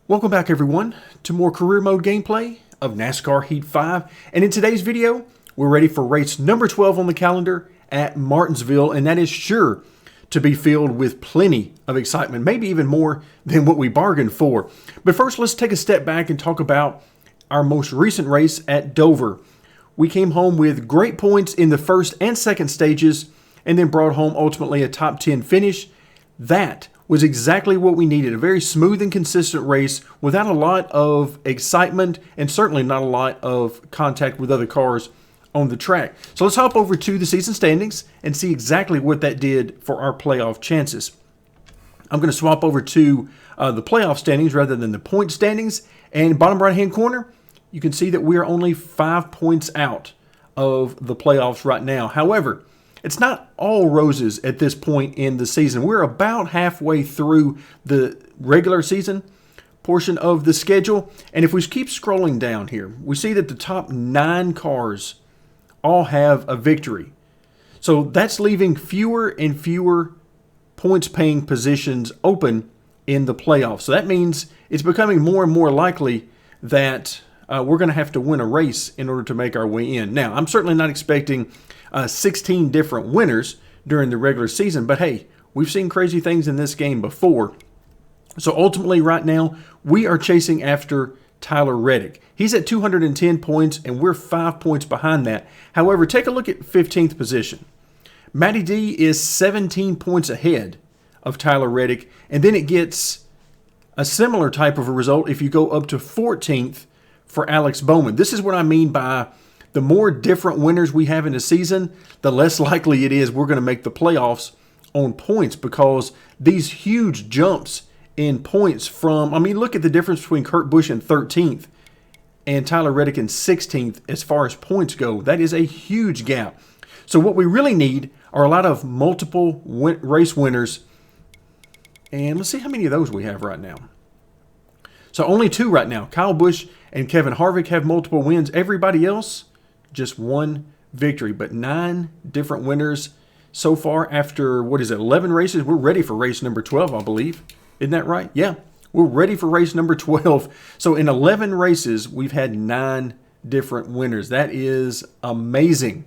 Welcome back everyone to more career mode gameplay of NASCAR Heat 5, and in today's video we're ready for race number 12 on the calendar at Martinsville, and that is sure to be filled with plenty of excitement, maybe even more than what we bargained for. But first, let's take a step back and talk about our most recent race at Dover. We came home with great points in the first and second stages and then brought home ultimately a top 10 finish. That was exactly what we needed, a very smooth and consistent race without a lot of excitement and certainly not a lot of contact with other cars on the track. So let's hop over to the season standings and see exactly what that did for our playoff chances. I'm going to swap over to the playoff standings rather than the point standings, and bottom right hand corner you can see that we are only 5 points out of the playoffs right now. However, it's not all roses at this point in the season. We're about halfway through the regular season portion of the schedule. And if we keep scrolling down here, we see that the top 9 cars all have a victory. So that's leaving fewer and fewer points paying positions open in the playoffs. So that means it's becoming more and more likely that we're going to have to win a race in order to make our way in. Now, I'm certainly not expecting 16 different winners during the regular season, but hey, we've seen crazy things in this game before. So ultimately right now, we are chasing after Tyler Reddick. He's at 210 points and we're 5 points behind that. However, take a look at 15th position. Matty D is 17 points ahead of Tyler Reddick, and then it gets a similar type of a result if you go up to 14th for Alex Bowman. This is what I mean by the more different winners we have in a season, the less likely it is we're going to make the playoffs on points, because these huge jumps in points from, I mean, look at the difference between Kurt Busch in 13th and Tyler Reddick in 16th as far as points go. That is a huge gap. So what we really need are a lot of multiple race winners, and let's see how many of those we have right now. So only 2 right now. Kyle Busch and Kevin Harvick have multiple wins. Everybody else, just 1 victory, but 9 different winners so far after, 11 races? We're ready for race number 12, I believe. Isn't that right? Yeah, we're ready for race number 12. So in 11 races, we've had 9 different winners. That is amazing.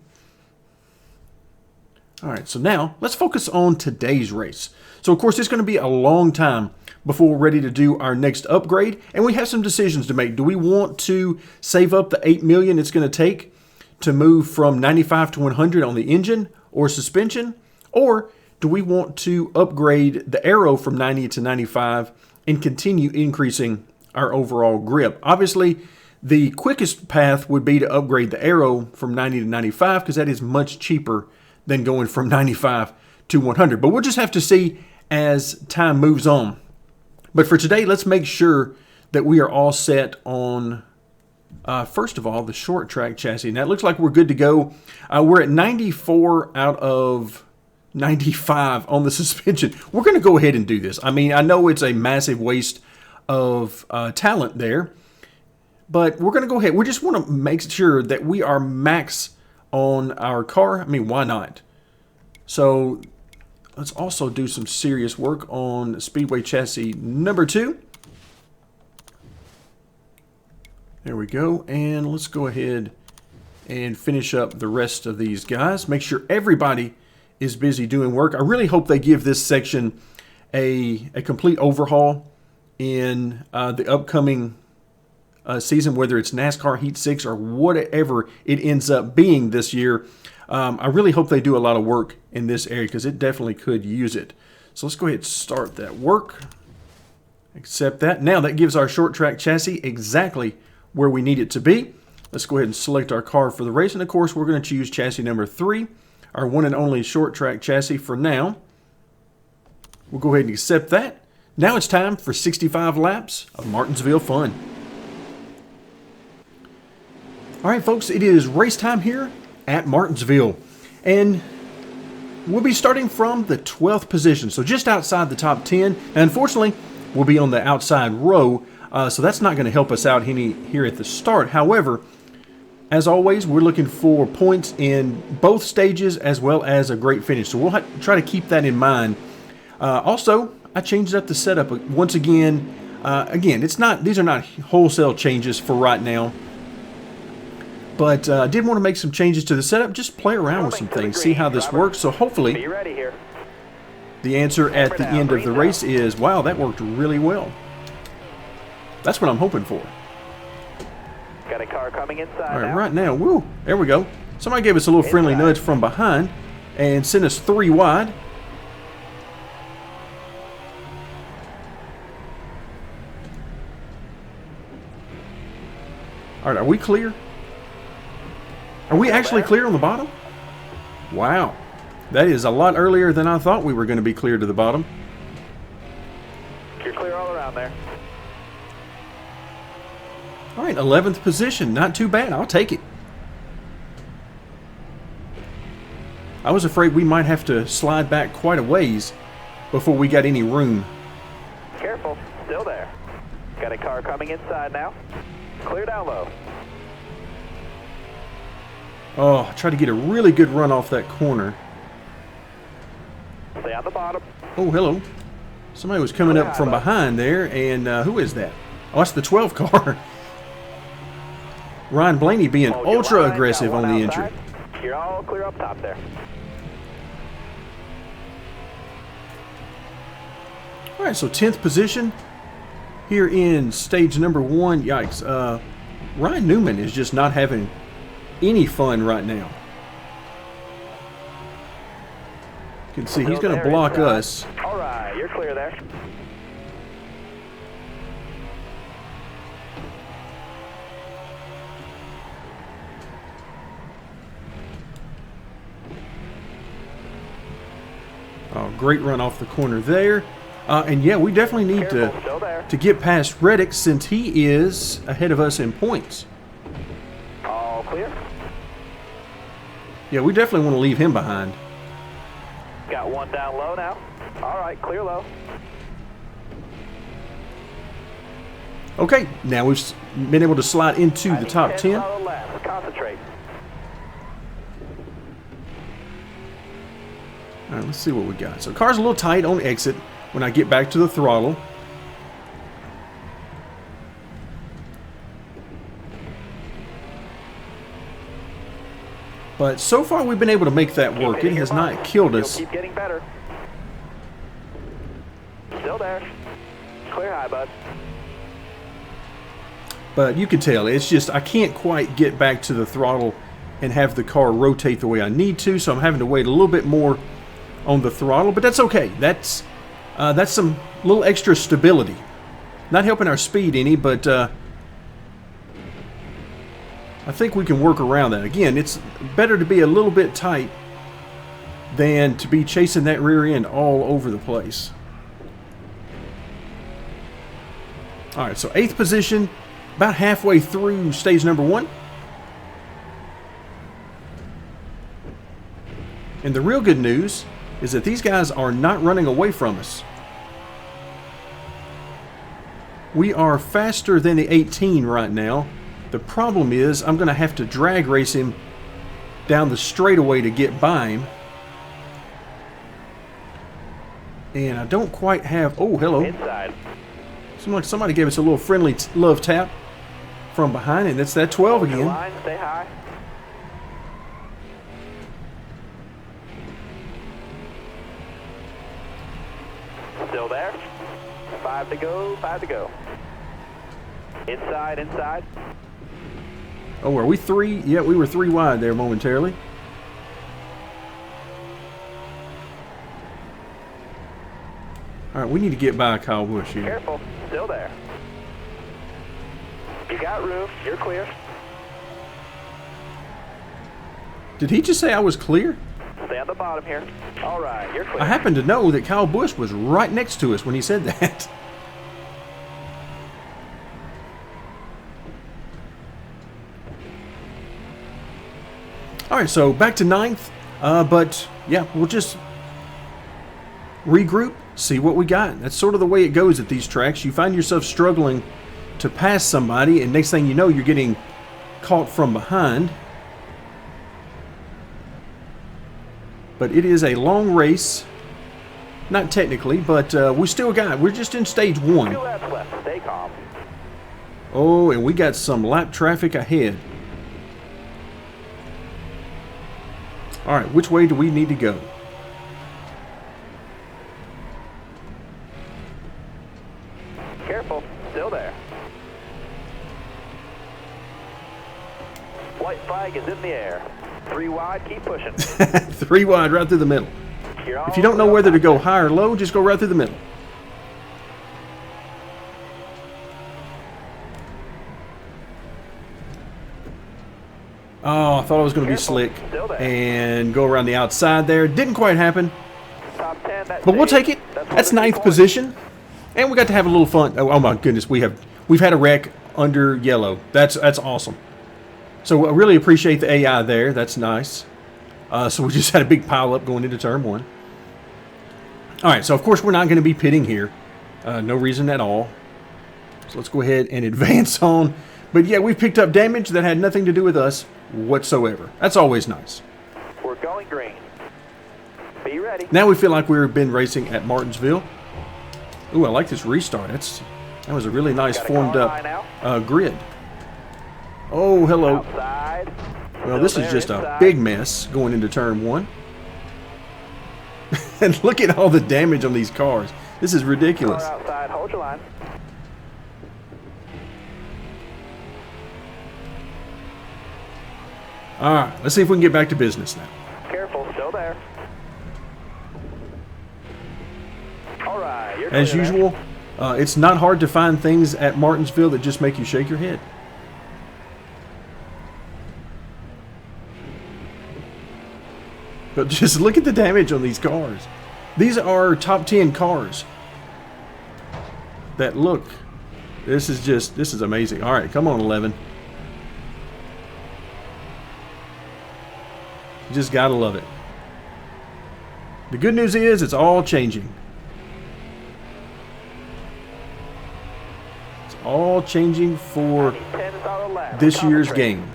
All right, so now let's focus on today's race. So of course, it's going to be a long time before we're ready to do our next upgrade, and we have some decisions to make. Do we want to save up the $8 million it's going to take to move from 95 to 100 on the engine or suspension, or do we want to upgrade the aero from 90 to 95 and continue increasing our overall grip? Obviously, the quickest path would be to upgrade the aero from 90 to 95, because that is much cheaper than going from 95 to 100. But we'll just have to see as time moves on. But for today, let's make sure that we are all set on, first of all, the short track chassis. Now, it looks like we're good to go. We're at 94 out of 95 on the suspension. We're going to go ahead and do this. I mean, I know it's a massive waste of talent there, but we're going to go ahead. We just want to make sure that we are max on our car. I mean, why not? So let's also do some serious work on Speedway chassis number 2. There we go. And let's go ahead and finish up the rest of these guys. Make sure everybody is busy doing work. I really hope they give this section a complete overhaul in the upcoming season, whether it's NASCAR Heat 6 or whatever it ends up being this year. I really hope they do a lot of work in this area, because it definitely could use it. So let's go ahead and start that work. Accept that. Now that gives our short track chassis exactly where we need it to be. Let's go ahead and select our car for the race. And of course, we're going to choose chassis number 3, our one and only short track chassis for now. We'll go ahead and accept that. Now it's time for 65 laps of Martinsville fun. All right, folks, it is race time here at Martinsville, and we'll be starting from the 12th position, so just outside the top 10. And unfortunately, we'll be on the outside row, so that's not going to help us out any here at the start. However, as always, we're looking for points in both stages as well as a great finish, so we'll try to keep that in mind. Also, I changed up the setup once again. Again, these are not wholesale changes for right now. But I did want to make some changes to the setup, just play around with some things, see how this works. So hopefully, the answer at the end of the race is, wow, that worked really well. That's what I'm hoping for. Got a car coming inside. All right, right now, woo, there we go. Somebody gave us a little friendly nudge from behind and sent us 3 wide. All right, are we clear? Are we actually clear on the bottom? Wow. That is a lot earlier than I thought we were going to be clear to the bottom. You're clear all around there. All right, 11th position. Not too bad. I'll take it. I was afraid we might have to slide back quite a ways before we got any room. Careful. Still there. Got a car coming inside now. Clear down low. Oh, I tried to get a really good run off that corner. Stay on the bottom. Oh, hello. Somebody was coming up from behind there, and who is that? Oh, that's the 12 car. Ryan Blaney being ultra aggressive on the entry. You're all clear up top there. All right, so 10th position here in stage number 1. Yikes. Ryan Newman is just not having any fun right now. You can see he's going to block us. All right, you're clear there. Oh, great run off the corner there. And yeah, we definitely need to get past Reddick since he is ahead of us in points. All clear. Yeah, we definitely want to leave him behind. Got one down low now. All right, clear low. Okay, now we've been able to slide into the top 10. Concentrate. All right, let's see what we got. So car's a little tight on exit when I get back to the throttle. But so far we've been able to make that work. It has not killed us. Keep getting better. Still there. Clear high, bud. But you can tell, it's just I can't quite get back to the throttle and have the car rotate the way I need to, so I'm having to wait a little bit more on the throttle, but that's okay. That's some little extra stability. Not helping our speed any, but I think we can work around that. Again, it's better to be a little bit tight than to be chasing that rear end all over the place. All right, so 8th position, about halfway through stage number 1. And the real good news is that these guys are not running away from us. We are faster than the 18 right now. The problem is I'm going to have to drag race him down the straightaway to get by him. And I don't quite have... Oh, hello. Inside. Seems like somebody gave us a little friendly love tap from behind, and that's that 12 again. Line, stay high. Still there. 5 to go, 5 to go. Inside, inside. Oh, are we 3? Yeah, we were 3 wide there momentarily. All right, we need to get by Kyle Busch here. Careful, still there. You got room, you're clear. Did he just say I was clear? Stay on the bottom here. All right, you're clear. I happen to know that Kyle Busch was right next to us when he said that. All right, so back to 9th. But yeah, we'll just regroup, see what we got. That's sort of the way it goes at these tracks. You find yourself struggling to pass somebody, and next thing you know, you're getting caught from behind. But it is a long race. Not technically, but we're just in stage 1. 2 laps left. Stay calm. Oh, and we got some lap traffic ahead. All right, which way do we need to go? Careful. Still there. White flag is in the air. 3 wide. Keep pushing. 3 wide, right through the middle. If you don't know whether to go high or low, just go right through the middle. Oh, I thought I was going to be slick and go around the outside there. Didn't quite happen. Top 10, But we'll take it. That's 9th position. And we got to have a little fun. Oh my goodness, we've had a wreck under yellow. That's awesome. So I really appreciate the AI there. That's nice. So we just had a big pile up going into turn 1. All right, so of course we're not going to be pitting here. No reason at all. So let's go ahead and advance on. But yeah, we picked up damage that had nothing to do with us whatsoever. That's always nice. We're going green. Be ready. Now we feel like we've been racing at Martinsville. Ooh, I like this restart. That was a really nice formed up grid. Oh, hello. Outside. Well, this is just a big mess going into turn 1. And look at all the damage on these cars. This is ridiculous. Car outside. Hold your line. All right, let's see if we can get back to business now. Careful. Still there. All right. You're As clear there. usual, it's not hard to find things at Martinsville that just make you shake your head. But just look at the damage on these cars. These are top 10 cars. That look. This is amazing. All right, come on, 11. You just gotta love it. The good news is it's all changing. It's all changing for 10 solid laps. this year's Concentrate. game.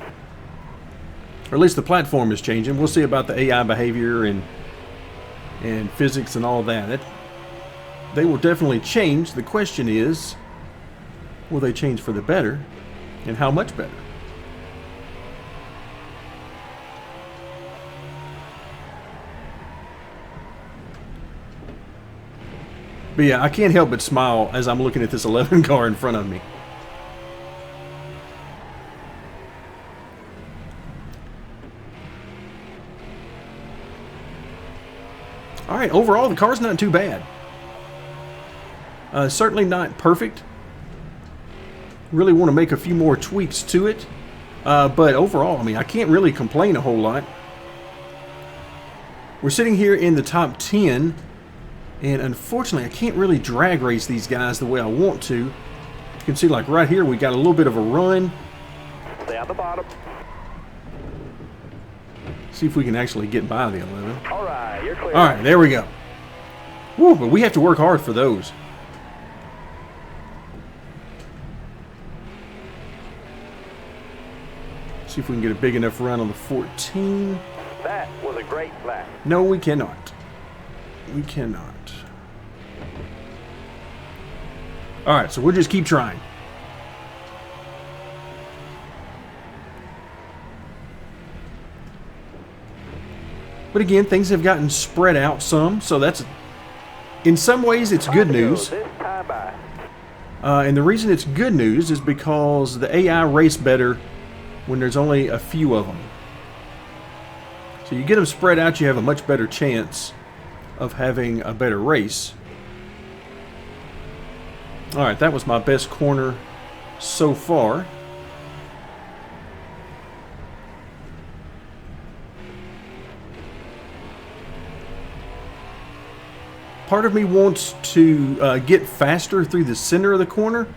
Or at least the platform is changing. We'll see about the AI behavior and physics and all that. They will definitely change. The question is, will they change for the better? And how much better? But yeah, I can't help but smile as I'm looking at this 11 car in front of me. All right, overall, the car's not too bad. Certainly not perfect. Really want to make a few more tweaks to it. But overall, I mean, I can't really complain a whole lot. We're sitting here in the top 10. And unfortunately, I can't really drag race these guys the way I want to. You can see, like right here, we got a little bit of a run. Stay on the bottom. See if we can actually get by the 11. All right, you're clear. All right, there we go. Woo, but we have to work hard for those. See if we can get a big enough run on the 14. That was a great lap. No, we cannot. We cannot. All right, so we'll just keep trying. But again, things have gotten spread out some, so that's, in some ways, it's good news. This time by. And the reason it's good news is because the AI race better when there's only a few of them. So you get them spread out, you have a much better chance of having a better race. All right, that was my best corner so far. Part of me wants to get faster through the center of the corner,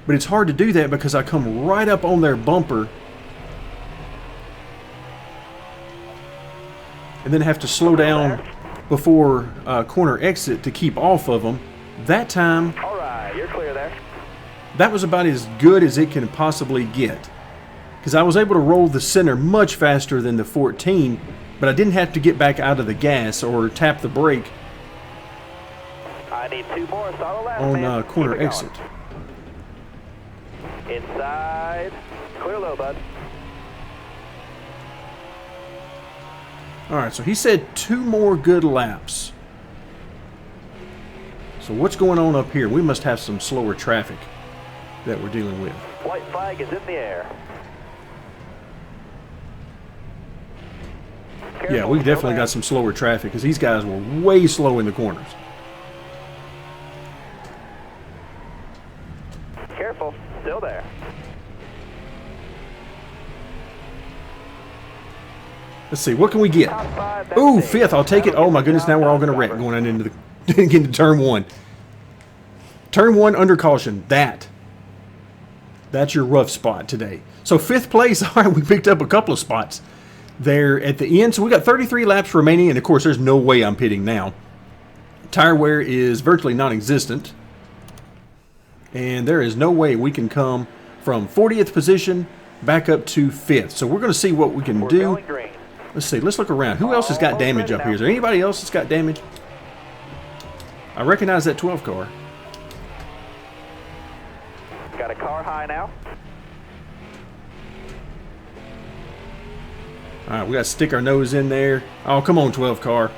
but it's hard to do that because I come right up on their bumper and then have to slow down before corner exit to keep off of them. That time, All right, you're clear there. that was about as good as it can possibly get, because I was able to roll the center much faster than the 14, but I didn't have to get back out of the gas or tap the brake need 2 more. Solid lap, on man. corner Keep it exit. going. Inside. Clear low, bud. All right, so he said 2 more good laps. So what's going on up here? We must have some slower traffic that we're dealing with. White flag is in the air. Careful, Yeah, we definitely slow got some slower traffic because these guys were way slow in the corners. down. Careful, still there. Let's see, what can we get? Top 5, that's Ooh, it. 5th, I'll take it. That'll Oh get my the goodness, job now we're all done, going to wreck driver. going into into turn 1. Turn 1 under caution. That's your rough spot today. So 5th place, all right, we picked up a couple of spots there at the end. So we got 33 laps remaining, and of course, there's no way I'm pitting now. Tire wear is virtually non-existent, and there is no way we can come from 40th position back up to 5th. So we're going to see what we can We're do. going green. Let's see. Let's look around. Who else has got Almost damage ready up now. here? Is there anybody else that's got damage? I recognize that 12 car. Got a car high now. All right, we got to stick our nose in there. Oh, come on, 12 car.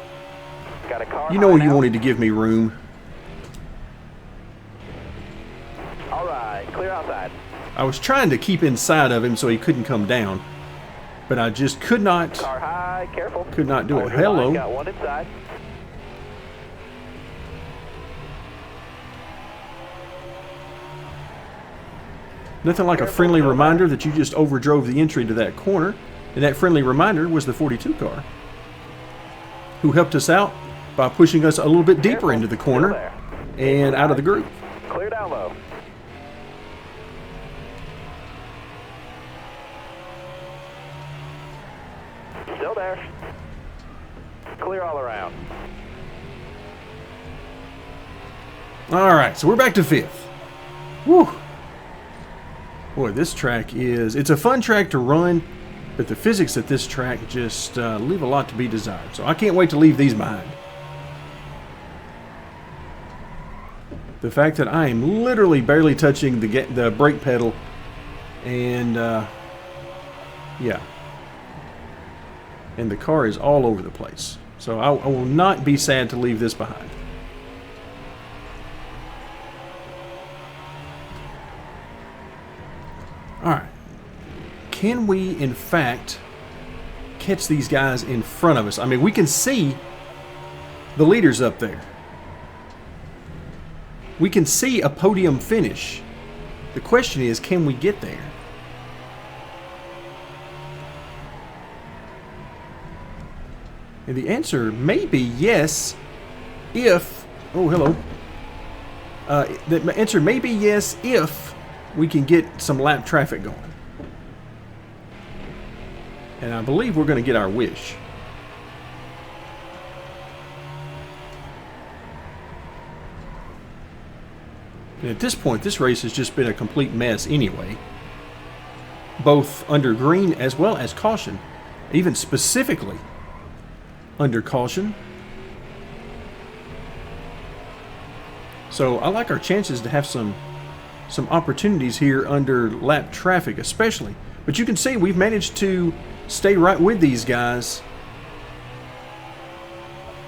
Got a car You know high you now. wanted to give me room. All right, clear outside. I was trying to keep inside of him so he couldn't come down, but I just could not Car high, careful. do it. Hold your line, Hello. got one inside. Nothing like a Careful, friendly still reminder that you just overdrove the entry to that corner, and that friendly reminder was the 42 car, who helped us out by pushing us a little bit deeper Careful, into the still corner there. and out of the group. Clear down low. Still there. Clear all around. All right, so we're back to 5th. Whew. Boy, this track it's a fun track to run, but the physics at this track just leave a lot to be desired. So I can't wait to leave these behind. The fact that I am literally barely touching the brake pedal, and yeah, and the car is all over the place. So I will not be sad to leave this behind. All right. Can we, in fact, catch these guys in front of us? I mean, we can see the leaders up there. We can see a podium finish. The question is, can we get there? And the answer may be yes if... Oh, hello. The answer may be yes if we can get some lap traffic going. And I believe we're going to get our wish. And at this point, this race has just been a complete mess anyway. Both under green as well as caution. Even specifically under caution. So I like our chances to have some opportunities here under lap traffic especially. But you can see we've managed to stay right with these guys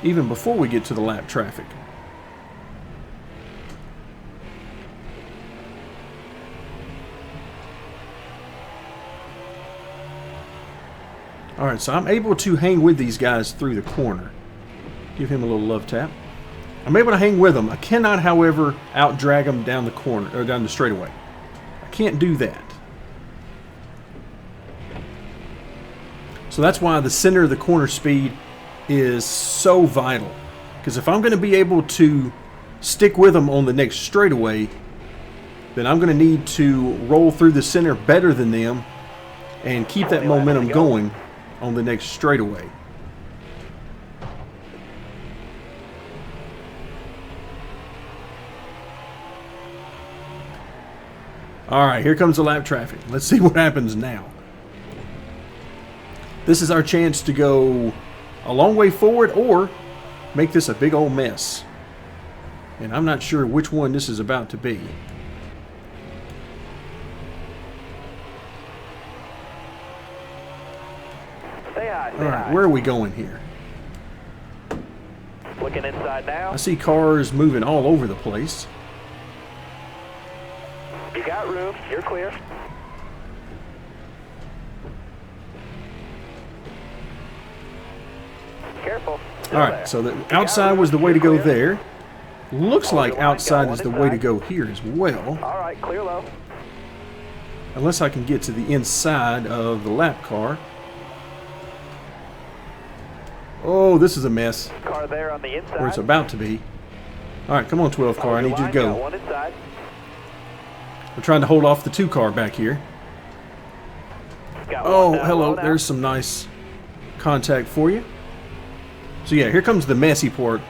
even before we get to the lap traffic. Alright, so I'm able to hang with these guys through the corner. Give him a little love tap. I'm able to hang with them. I cannot, however, out-drag them down the corner, or down the straightaway. I can't do that. So that's why the center of the corner speed is so vital. Because if I'm going to be able to stick with them on the next straightaway, then I'm going to need to roll through the center better than them and keep that momentum going on the next straightaway. All right, here comes the lap traffic. Let's see what happens now. This is our chance to go a long way forward or make this a big old mess. And I'm not sure which one this is about to be. Stay high, stay All right, high. where are we going here? Looking inside now. I see cars moving all over the place. You got room. You're clear. Careful. Still All right, there. so the You got outside room. was the way to You're go clear. there. Looks Hold like your line, got outside one is the way to inside. go here as well. All right, clear low. Unless I can get to the inside of the lap car. Oh, this is a mess. Car there on the inside. Or it's about to be. All right, come on, 12 car. I Hold your need you to line, go. got one inside. We're trying to hold off the 2 car back here. Got Oh, one down, hello. low now. There's some nice contact for you. So yeah, here comes the messy part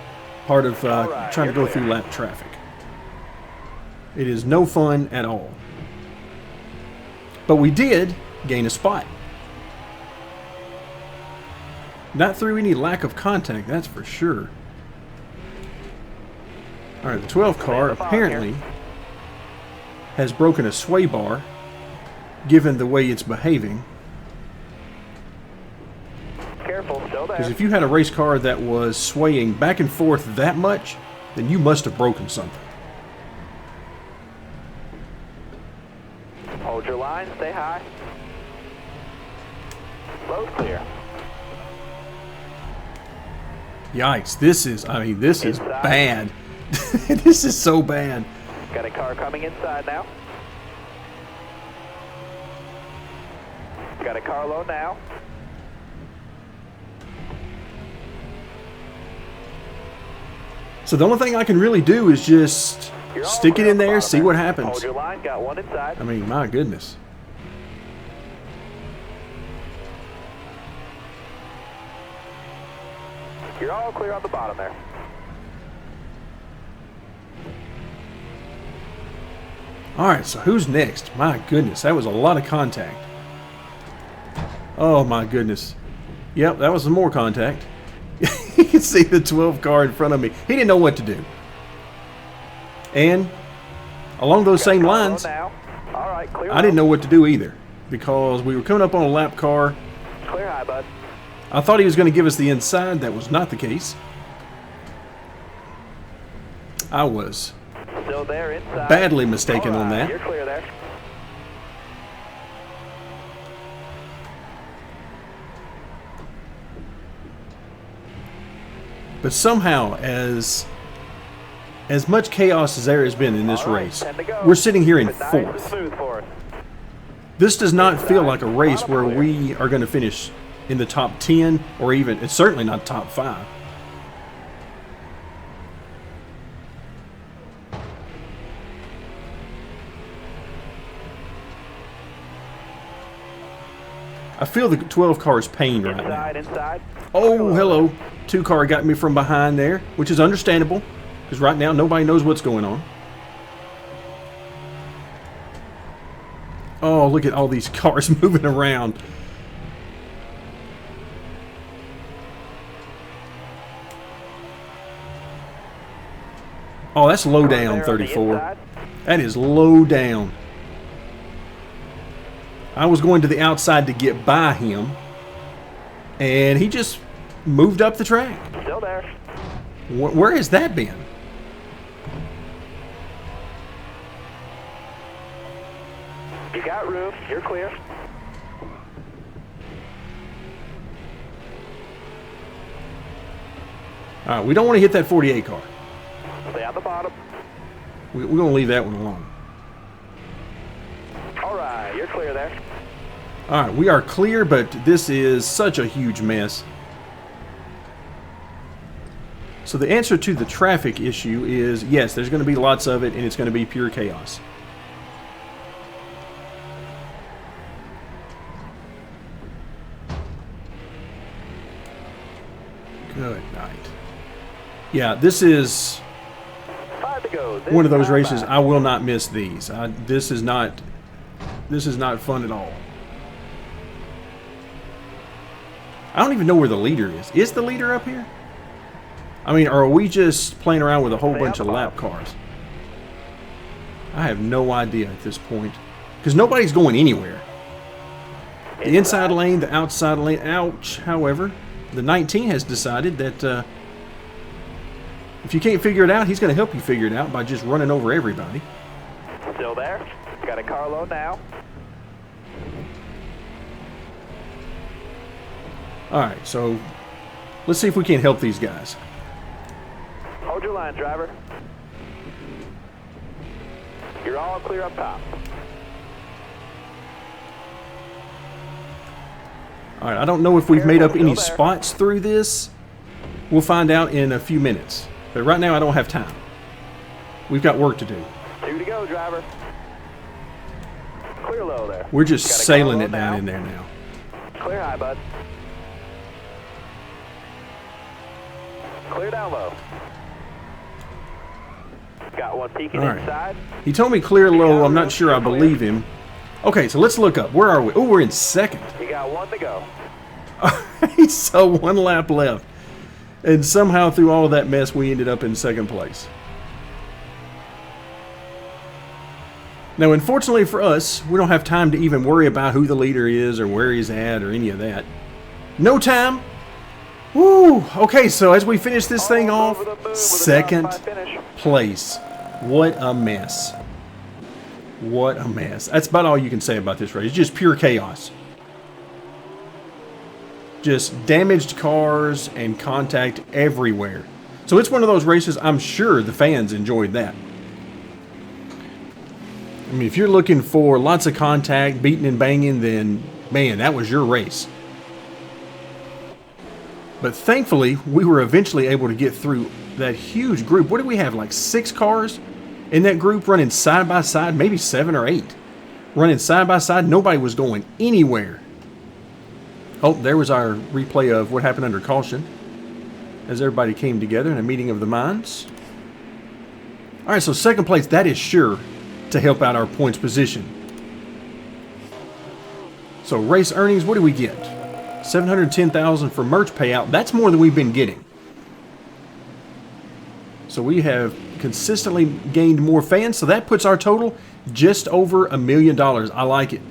of All right, trying to you're go through clear. lap traffic. It is no fun at all. But we did gain a spot. Not through any lack of contact, that's for sure. All right, the 12 car apparently has broken a sway bar, given the way it's behaving. Careful, still there. Because if you had a race car that was swaying back and forth that much, then you must have broken something. Hold your line, stay high. Low's clear. Yikes, this is Inside. bad. This is so bad. Got a car coming inside now. Got a car low now. So the only thing I can really do is just You're all stick it clear in on the there, bottom see there. what happens. Hold your line, got one inside. I mean, my goodness. You're all clear on the bottom there. All right, so who's next? My goodness, that was a lot of contact. Oh my goodness. Yep, that was some more contact. You can see the 12 car in front of me. He didn't know what to do. And along those Got a same car low lines, now. All right, clear. I didn't know what to do either, because we were coming up on a lap car. Clear high, bud. I thought he was going to give us the inside. That was not the case. I was Still there inside. badly mistaken All on right, that. You're clear there. But somehow, as much chaos as there has been in this All right, race, 10 to go. we're sitting here in Keep it nice and 4th. smooth for us. This does not feel like a race where we are going to finish in the top 10 or even, it's certainly not top 5. I feel the 12 car's pain right now. Inside, inside. Oh, hello. 2 car got me from behind there, which is understandable, because right now nobody knows what's going on. Oh, look at all these cars moving around. Oh, that's low Car down, there on the 34. inside. That is low down. I was going to the outside to get by him, and he just moved up the track. Still there. Where has that been? You got room. You're clear. All right, we don't want to hit that 48 car. Stay on the bottom. We're going to leave that one alone. All right, you're clear there. All right, we are clear, but this is such a huge mess. So the answer to the traffic issue is yes, there's going to be lots of it, and it's going to be pure chaos. Good night. Yeah, this is 5 to go. This one of those time races. back. I will not miss these. This is not fun at all. I don't even know where the leader is. Is the leader up here? I mean, are we just playing around with a whole bunch of lap cars? I have no idea at this point. Because nobody's going anywhere. The inside lane, the outside lane, ouch. However, the 19 has decided that if you can't figure it out, he's going to help you figure it out by just running over everybody. Still there. Got a car load now. All right, so let's see if we can help these guys. Hold your line, driver. You're all clear up top. All right, I don't know if we've made up any spots through this. We'll find out in a few minutes. But right now, I don't have time. We've got work to do. 2 to go, driver. Clear low there. We're just sailing it down in there now. Clear high, bud. Clear down low. Got one peeking inside. He told me clear low. I'm not sure I believe him. Okay, so let's look up. Where are we? Oh, we're in second. You got 1 to go. So 1 lap left. And somehow through all of that mess, we ended up in second place. Now, unfortunately for us, we don't have time to even worry about who the leader is or where he's at or any of that. No time. Woo! Okay, so as we finish this thing off, second place. What a mess. What a mess. That's about all you can say about this race. It's just pure chaos. Just damaged cars and contact everywhere. So it's one of those races, I'm sure the fans enjoyed that. I mean, if you're looking for lots of contact, beating and banging, then, man, that was your race. But thankfully, we were eventually able to get through that huge group. What did we have, like 6 cars in that group running side by side? Maybe 7 or 8. Running side by side. Nobody was going anywhere. Oh, there was our replay of what happened under caution as everybody came together in a meeting of the minds. All right, so second place, that is sure to help out our points position. So race earnings, what do we get? $710,000 for merch payout. That's more than we've been getting. So we have consistently gained more fans, so that puts our total just over $1 million. I like it.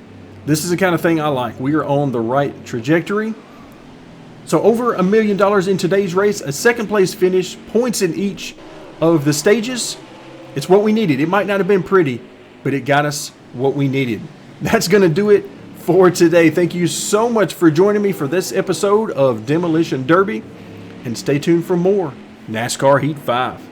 This is the kind of thing I like. We are on the right trajectory. So over $1 million in today's race, a second place finish, points in each of the stages. It's what we needed. It might not have been pretty, but it got us what we needed. That's going to do it for today. Thank you so much for joining me for this episode of Demolition Derby, and stay tuned for more NASCAR Heat 5.